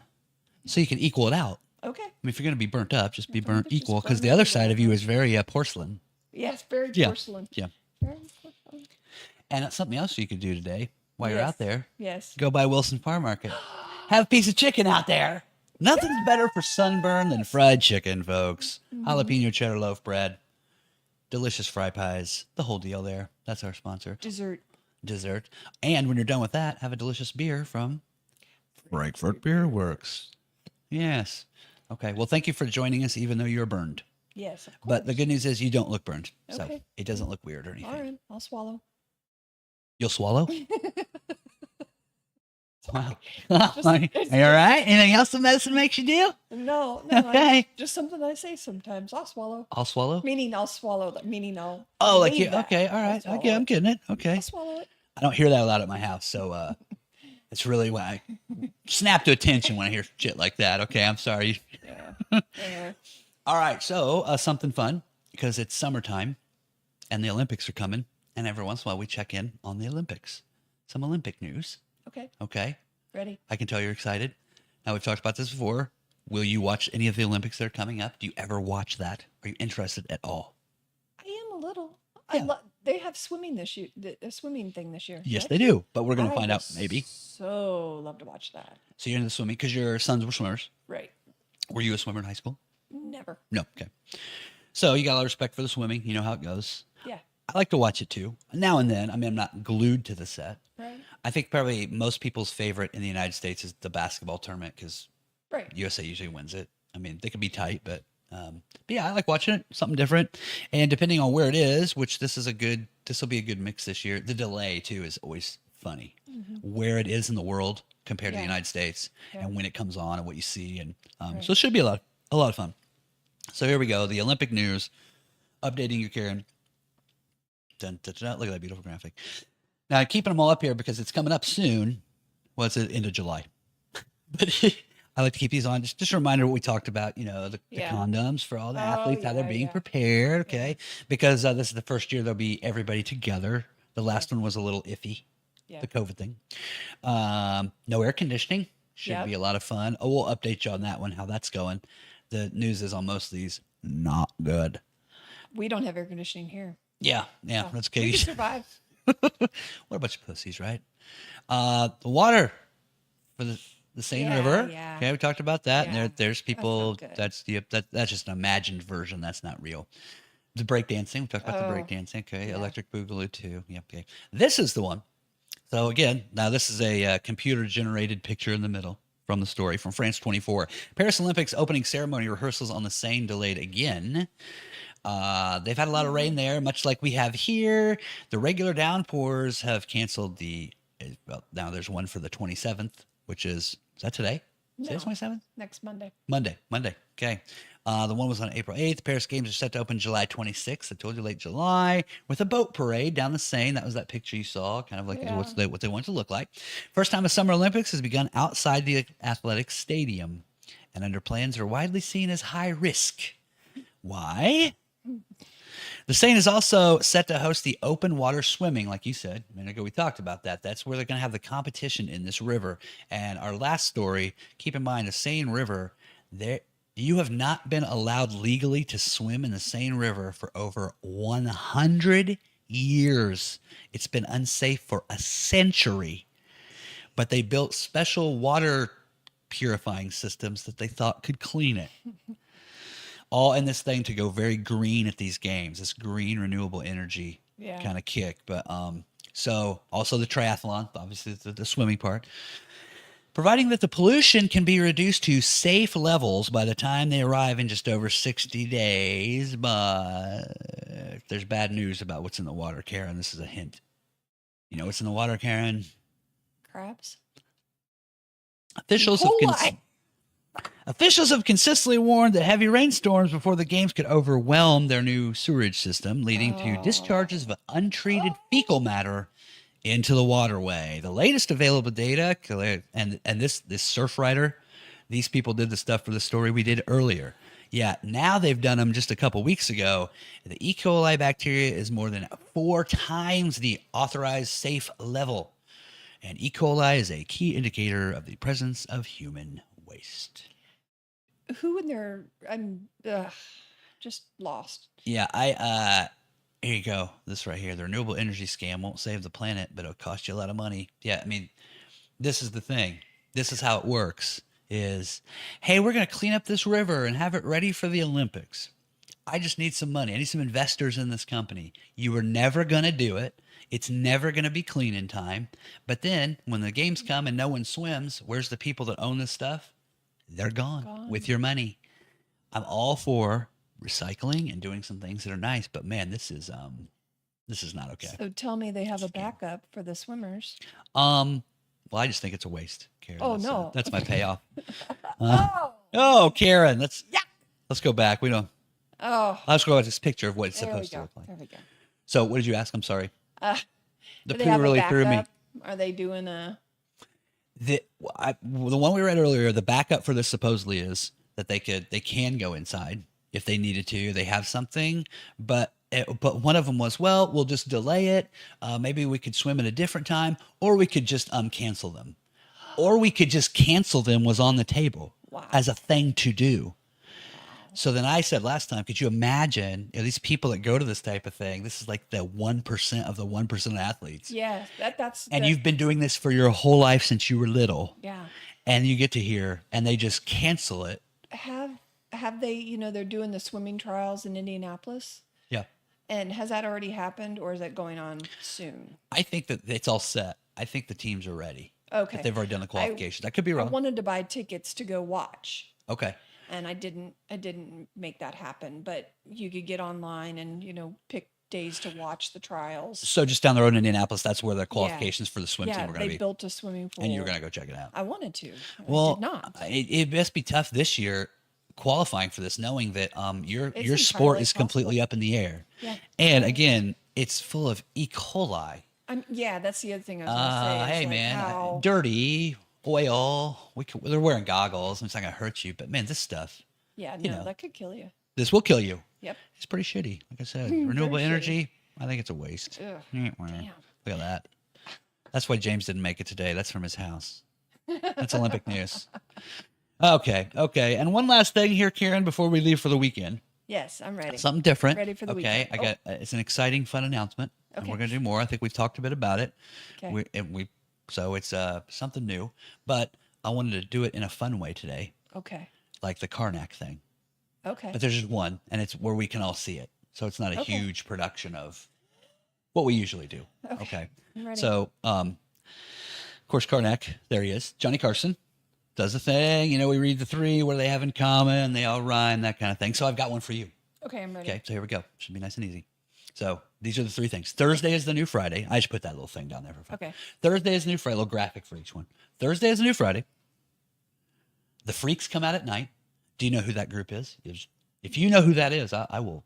so you can equal it out. Okay. I mean, if you're going to be burnt up, just be Burn burnt it, just equal because burn the it other equal. side of you is very porcelain. Yes, very Yeah. porcelain. Yeah. Very porcelain. And something else you could do today while you're Yes. out there, Yes. go by Wilson Farm Market. Have a piece of chicken out there. Nothing's better for sunburn than fried chicken, folks. Jalapeno cheddar loaf bread, delicious fry pies, the whole deal there. That's our sponsor. Dessert. And when you're done with that, have a delicious beer from Frankfurt Beer Works. Yes. Okay. Well, thank you for joining us, even though you're burned. Yes, of course. But the good news is you don't look burned. So Okay. it doesn't look weird or anything. All right, I'll swallow. You'll swallow? Wow. Are you all right? Anything else the medicine makes you do? No, Okay. it's just something I say sometimes. I'll swallow. I'll swallow? Meaning I'll swallow that. Meaning I'll. Oh, like leave you. that. Okay. All I'll right. swallow Okay. I'm it. getting it. Okay. I'll swallow it. I don't hear that a lot at my house. So it's really when I snap to attention when I hear shit like that. Okay. I'm sorry. Yeah. All right. So something fun because it's summertime and the Olympics are coming. And every once in a while we check in on the Olympics. Some Olympic news. Okay. Okay. Ready? I can tell you're excited. Now, we've talked about this before. Will you watch any of the Olympics that are coming up? Do you ever watch that? Are you interested at all? I am a little. Yeah. They have swimming this year. The swimming thing this year. Yes, right? they do. But we're going to I find would out maybe. So love to watch that. So you're into swimming because your sons were swimmers. Right. Were you a swimmer in high school? Never. No. Okay. So you got a lot of respect for the swimming. You know how it goes. Yeah. I like to watch it too. Now and then. I mean, I'm not glued to the set. Right. I think probably most people's favorite in the United States is the basketball tournament because Right. USA usually wins it. I mean, they can be tight, but yeah, I like watching it. Something different, and depending on where it is, which this will be a good mix this year. The delay too is always funny, where it is in the world compared to the Yeah. United States, Yeah. and when it comes on and what you see, and Right. so it should be a lot of fun. So here we go, the Olympic news, updating you, Karen. Dun, dun, dun, look at that beautiful graphic. Now, I'm keeping them all up here because it's coming up soon. Well, it's the end of July. But I like to keep these on. Just a reminder of what we talked about, the Yeah. condoms for all the Oh, athletes, how they're yeah, being yeah. prepared, okay? Because this is the first year there'll be everybody together. The last one was a little iffy, Yeah. the COVID thing. No air conditioning. Should Yep. be a lot of fun. Oh, we'll update you on that one, how that's going. The news is on most of these, not good. We don't have air conditioning here. Yeah, So that's we okay. can survive. What a bunch of pussies, right? The water for the Seine Yeah, River. yeah. Okay, we talked about that. Yeah, And there's people. good. That's just an imagined version. That's not real. The breakdancing. We talked about the Oh, breakdancing. Okay, yeah. electric boogaloo too. Yep. Okay. This is the one. So again, now this is a computer generated picture in the middle from the story from France 24. Paris Olympics opening ceremony rehearsals on the Seine delayed again. They've had a lot of rain there, much like we have here. The regular downpours have canceled well, now there's one for the 27th, which is that today? Today's No. 27th? Next Monday. Monday. Okay. The one was on April 8th. Paris Games are set to open July 26th. I told you late July with a boat parade down the Seine. That was that picture you saw, kind of like Yeah. what they want to look like. First time a Summer Olympics has begun outside the athletic stadium and under plans are widely seen as high risk. Why? The Seine is also set to host the open water swimming, like you said a minute ago. We talked about that. That's where they're going to have the competition in this river. And our last story, keep in mind, the Seine River, you have not been allowed legally to swim in the Seine River for over 100 years. It's been unsafe for a century. But they built special water purifying systems that they thought could clean it. All in this thing to go very green at these games, this green renewable energy Yeah. kind of kick. But so also the triathlon, obviously the swimming part, providing that the pollution can be reduced to safe levels by the time they arrive in just over 60 days. But there's bad news about what's in the water, Karen. This is a hint. You know what's in the water, Karen? Crabs. Officials have consistently warned that heavy rainstorms before the games could overwhelm their new sewerage system, leading to discharges of untreated fecal matter into the waterway. The latest available data, and this surf rider, these people did the stuff for the story we did earlier. Yeah, now they've done them just a couple weeks ago. The E. coli bacteria is more than 4 times the authorized safe level. And E. coli is a key indicator of the presence of human waste. Who in there? I'm just lost. Yeah, here you go. This right here. The renewable energy scam won't save the planet, but it'll cost you a lot of money. Yeah, I mean, this is the thing. This is how it works is, hey, we're going to clean up this river and have it ready for the Olympics. I just need some money. I need some investors in this company. You were never going to do it. It's never going to be clean in time. But then when the games come and no one swims, where's the people that own this stuff? They're gone with your money. I'm all for recycling and doing some things that are nice, but man, this is not okay. So tell me they have a backup for the swimmers. Well, I just think it's a waste, Karen. Oh, no. That's my payoff. Oh, Karen, let's go back. Let's go at this picture of what it's there we supposed to go. look like. There we go. So, what did you ask? I'm sorry. The Do they poo have really a threw me. backup? Are they doing a? The one we read earlier, the backup for this supposedly is that they can go inside if they needed to. They have something, but one of them was, well, we'll just delay it. Maybe we could swim at a different time, or we could just cancel them, or we could just cancel them was on the table as a thing to do. So then I said last time, could you imagine these people that go to this type of thing? This is like the 1% of the 1% of athletes. Yeah, that's. And you've been doing this for your whole life since you were little. Yeah. And you get to hear, and they just cancel it. Have they? They're doing the swimming trials in Indianapolis. Yeah. And has that already happened, or is that going on soon? I think that it's all set. I think the teams are ready. Okay. That they've already done the qualifications. I could be I wrong. wanted to buy tickets to go watch, Okay. and I didn't make that happen. But you could get online and pick days to watch the trials. So just down the road in Indianapolis, that's where the qualifications for the swim team Yeah, are going they to be. built a swimming pool. And you were going to go check it out. I wanted to. I Well, did not. it must be tough this year qualifying for this, knowing that your It's sport entirely is completely up in the air. Yeah. And again, it's full of E. coli. Yeah, that's the other thing I was going to say. is, Hey like, man, how- dirty oil. They're wearing goggles. It's not going to hurt you, but man, this stuff, Yeah, you no, know. that could kill you. this will kill you. Yep. It's pretty shitty. Like I said, Very renewable shitty. energy. I think it's a waste. Ugh, Look at that. That's why James didn't make it today. That's from his house. That's Olympic news. Okay. And one last thing here, Karen, before we leave for the weekend. Yes, I'm ready. Something different. Ready for the okay. weekend. It's an exciting, fun announcement, and Okay. we're going to do more. I think we've talked a bit about it. Okay. So it's something new, but I wanted to do it in a fun way today, Okay. like the Karnak thing. Okay. But there's just one, and it's where we can all see it. So it's not a Okay. huge production of what we usually do. Okay. I'm ready. So, of course, Karnak, there he is. Johnny Carson does the thing. We read the three. What do they have in common? They all rhyme, that kind of thing. So I've got one for you. Okay, I'm ready. Okay. So here we go. Should be nice and easy. So these are the three things. Thursday is the new Friday. I just put that little thing down there for fun. Okay. Thursday is the new Friday. A little graphic for each one. Thursday is the new Friday. The Freaks come out at night. Do you know who that group is? If you know who that is, I will.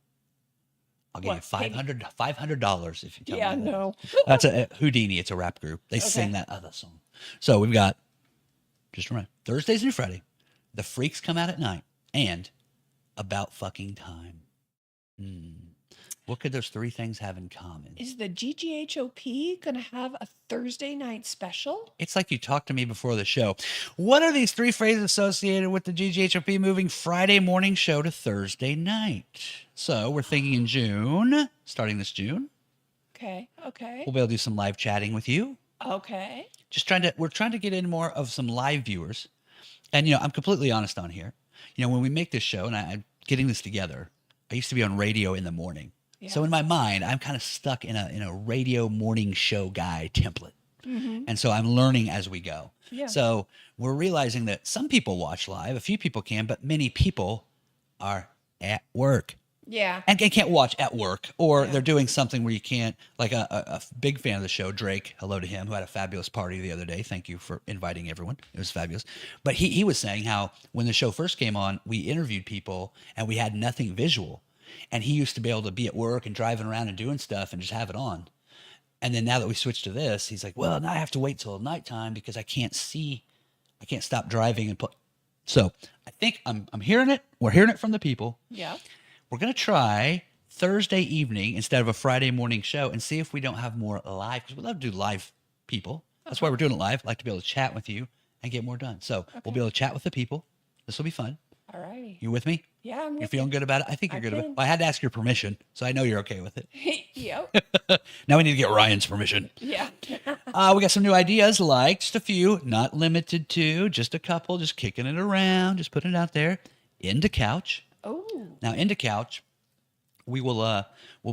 I'll give you $500 if you tell Yeah, me. That no. That's a Houdini. It's a rap group. They sing that other song. So we've got, just remember, Thursday's new Friday. The Freaks come out at night. And About Fucking Time. What could those three things have in common? Is the GGHOP going to have a Thursday night special? It's like you talked to me before the show. What are these three phrases associated with the GGHOP moving Friday morning show to Thursday night? So we're thinking in June, starting this June, Okay. Okay. we'll be able to do some live chatting with you. Okay. We're trying to get in more of some live viewers. And, I'm completely honest on here. When we make this show and I'm getting this together, I used to be on radio in the morning. Yeah. So in my mind, I'm kind of stuck in a radio morning show guy template. And so I'm learning as we go. Yeah. So we're realizing that some people watch live, a few people can, but many people are at work Yeah. and can't watch at work, or they're doing something where you can't, like a big fan of the show, Drake, hello to him, who had a fabulous party the other day. Thank you for inviting everyone. It was fabulous. But he was saying how when the show first came on, we interviewed people and we had nothing visual. And he used to be able to be at work and driving around and doing stuff and just have it on. And then now that we switched to this, he's like, well, now I have to wait till nighttime because I can't stop driving and put. So I think I'm hearing it. We're hearing it from the people. Yeah. We're going to try Thursday evening instead of a Friday morning show and see if we don't have more live, because we love to do live people. That's why we're doing it live. Like to be able to chat with you and get more done. So we'll be able to chat with the people. This will be fun. All righty. You with me? Yeah, I'm You're with feeling good about it? I think you're good about it. can. Well, I had to ask your permission, so I know you're okay with it. Yep. Now we need to get Ryan's permission. Yeah. We got some new ideas, like just a few, not limited to, just a couple, just kicking it around, just putting it out there. Into couch. Oh. Now, into couch, we'll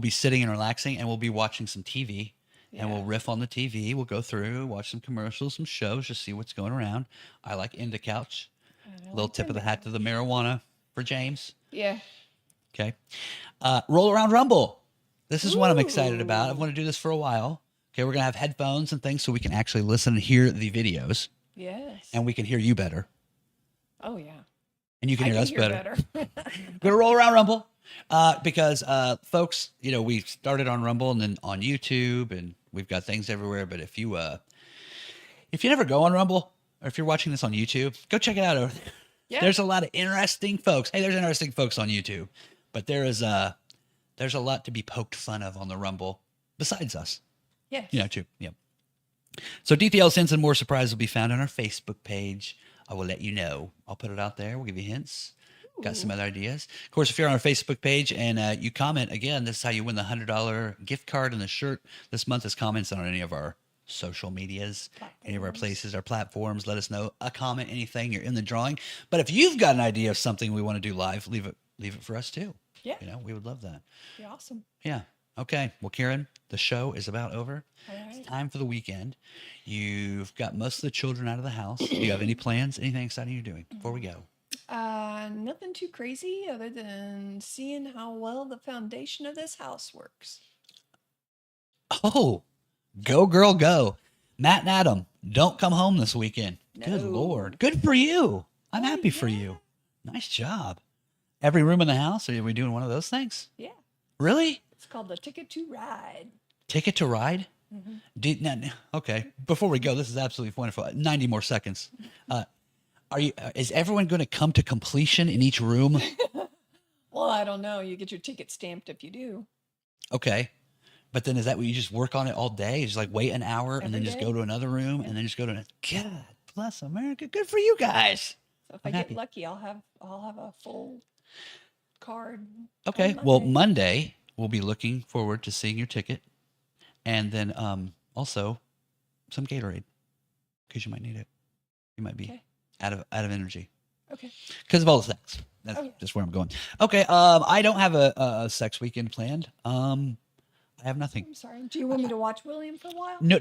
be sitting and relaxing, and we'll be watching some TV, and we'll riff on the TV. We'll go through, watch some commercials, some shows, just see what's going around. I like into couch. Little tip of the hat to the marijuana for James. Yeah. Okay. Roll around rumble. This is what I'm excited about. I've wanted to do this for a while. Okay, we're gonna have headphones and things so we can actually listen and hear the videos, Yes. and we can hear you better, Oh yeah. and you can I hear can us hear better. better. We're gonna roll around rumble because folks, we started on Rumble and then on YouTube, and we've got things everywhere. But if you never go on Rumble, or if you're watching this on YouTube, go check it out over there. Yeah. There's a lot of interesting folks. Hey, there's interesting folks on YouTube, but there's a lot to be poked fun of on the Rumble besides us. Yes. Too. Yeah. So details, hints, and more surprises will be found on our Facebook page. I will let you know. I'll put it out there. We'll give you hints. Got some other ideas. Of course, if you're on our Facebook page and you comment, again, this is how you win the $100 gift card and the shirt. This month is comments on any of our social medias, any of our places, our platforms. Let us know a comment, anything. You're in the drawing. But if you've got an idea of something we want to do live, leave it for us too. Yeah. We would love that. Be awesome. Yeah. Okay. Well, Karen, the show is about over. All It's right. time for the weekend. You've got most of the children out of the house. Do you have any plans? Anything exciting you're doing before we go? Nothing too crazy other than seeing how well the foundation of this house works. Oh, go girl, go. Matt and Adam, don't come home this weekend. Good No. Lord. Good for you. I'm Oh, happy for yeah. you. Nice job. Every room in the house? Are we doing one of those things? Yeah. Really? It's called the Ticket to Ride. Ticket to ride? Mhm. Okay. Before we go, this is absolutely wonderful. 90 more seconds. Is everyone going to come to completion in each room? Well, I don't know. You get your ticket stamped if you do. Okay. But then is that what you just work on it all day? You just like wait an hour and Every then just day. go to another room Yeah. and then just go to another. God bless America. Good for you guys. So if I'm I happy. get lucky, I'll have a full card. Okay. on Well, Monday. Monday we'll be looking forward to seeing your ticket, and then also some Gatorade because you might need it. You might be Okay. out of energy Okay. because of all the sex. That's Okay. just where I'm going. Okay. I don't have a sex weekend planned. I have nothing. I'm sorry. Do you want me to watch William for a while? No.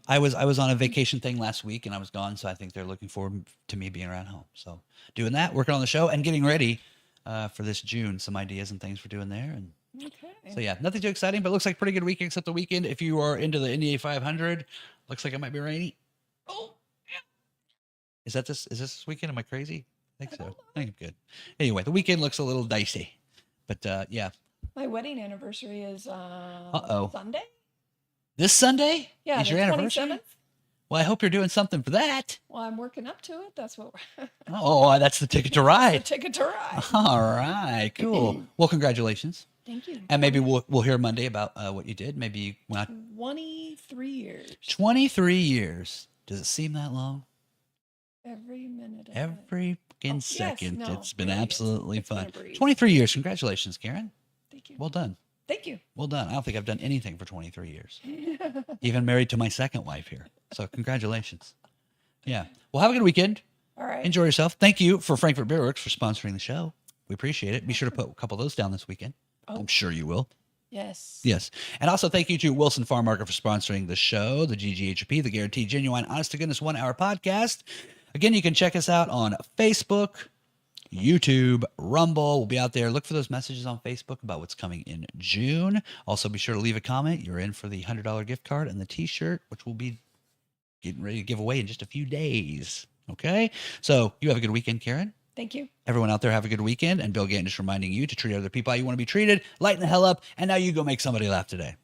I was on a vacation thing last week and I was gone, so I think they're looking forward to me being around home. So doing that, working on the show, and getting ready for this June. Some ideas and things we're doing there, and Okay. so yeah, nothing too exciting, but looks like a pretty good weekend. Except the weekend, if you are into the NDA 500, looks like it might be rainy. Oh, Is this weekend? Am I crazy? I think I so. don't I think I'm good. Anyway, the weekend looks a little dicey, but yeah. my wedding anniversary is Uh-oh. Sunday. This Sunday Yeah, is the your anniversary. 27th. Well, I hope you're doing something for that. Well, I'm working up to it. That's what we're Oh, that's the ticket to the ride. ticket to ride. All right, cool. Well, congratulations, Thank you. and maybe we'll hear Monday about what you did. Maybe you went out 23 years. 23 years. Does it seem that long? Every minute. Of it. Every fucking yes, second. no, It's been really, it's- absolutely it's been fun. a breeze. 23 years. Congratulations, Karen. Thank you. Well done. Thank you. Well done. I don't think I've done anything for 23 years. Even married to my second wife here. So congratulations. Yeah. Well, have a good weekend. All right. Enjoy yourself. Thank you for Frankfurt Beer Works for sponsoring the show. We appreciate it. Be sure to put a couple of those down this weekend. Oh. I'm sure you will. Yes. Yes. And also thank you to Wilson Farm Market for sponsoring the show, the GGHOP, the Guaranteed Genuine Honest to Goodness 1 Hour Podcast. Again, you can check us out on Facebook, YouTube, Rumble. We'll be out there. Look for those messages on Facebook about what's coming in June. Also, be sure to leave a comment. You're in for the $100 gift card and the t-shirt, which we'll be getting ready to give away in just a few days. Okay? So you have a good weekend, Karen. Thank you. Everyone out there have a good weekend. And Bill Gann just reminding you to treat other people how you want to be treated. Lighten the hell up. And now you go make somebody laugh today.